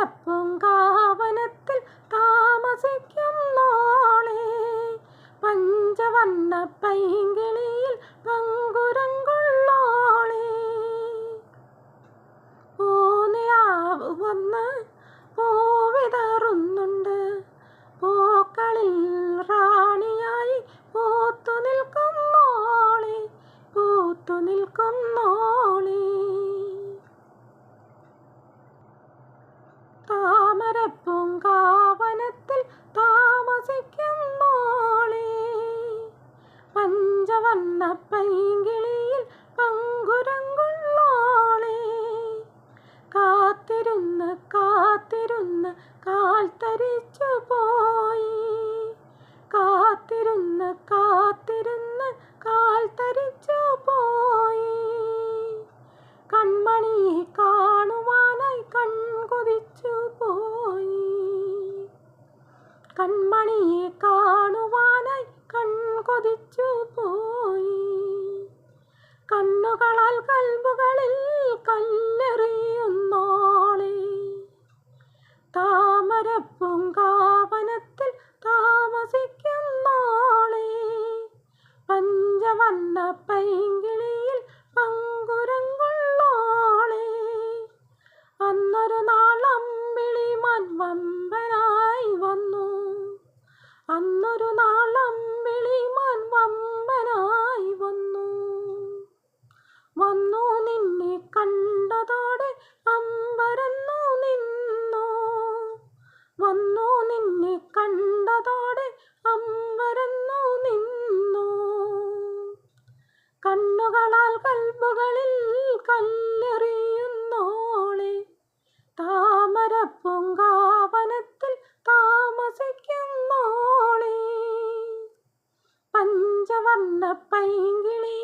താമരപ്പൂങ്കാവനത്തിൽ താമസിക്കുന്നോളെ, പഞ്ചവർണ്ണ പൈങ്കിളിയിൽ പങ്കുരങ്കുള്ളോളെ. പൂനിലാവ് വന്ന് പൂവിതറുന്നുണ്ട്, പൂക്കളിൽ റാണിയായി പൂത്തു നിൽക്കുന്നോളെ, പൂത്തു നിൽക്കുന്നോളെ. താമരപ്പൂങ്കാവനത്തിൽ താമസിക്കുന്നോളെ, പഞ്ചവർണ്ണ പൈങ്കിളിയിൽ പങ്കുരങ്കുള്ളോളെ. കാത്തിരുന്ന് കാത്തിരുന്ന് കാൽ തരിച്ചു പോയി, കാത്തിരുന്ന് കാത്തിരുന്ന് കാൽ തരിച്ചു പോയി. കൺമണിയെ കാണുവാനായി കൺകൊതിച്ചു പോയി, കൺമണിയെ കാണുവാനായി കൺകൊതിച്ചു പോയി. കണ്ണുകളാൽ കൽബുകളിൽ കല്ലെറിയുന്നോളെ, താമരപ്പൂങ്കാവനത്തിൽ താമസിക്കുന്നോളെ, പഞ്ചവർണ്ണ പൈങ്കിളിയിൽ പങ്കുരങ്കുള്ളോളെ. അന്നൊരു നാൾ അമ്പിളിമാൻ വമ്പനായി വന്നു, അന്നൊരു നാൾ അമ്പിളിമാൻ വമ്പനായി വന്നു. വന്നു നിന്നെ കണ്ടതോടെ അമ്പരന്നു നിന്നു, വന്നു നിന്നെ കണ്ടതോടെ അമ്പരന്നു നിന്നു. കണ്ണുകളാൽ കൽബുകളിൽ കല്ലെറിയുന്നോളെ, താമരപ്പൂങ്കാവനത്തിൽ താമസിക്കുന്നോളെ, പഞ്ചവർണ്ണ പൈങ്കിളി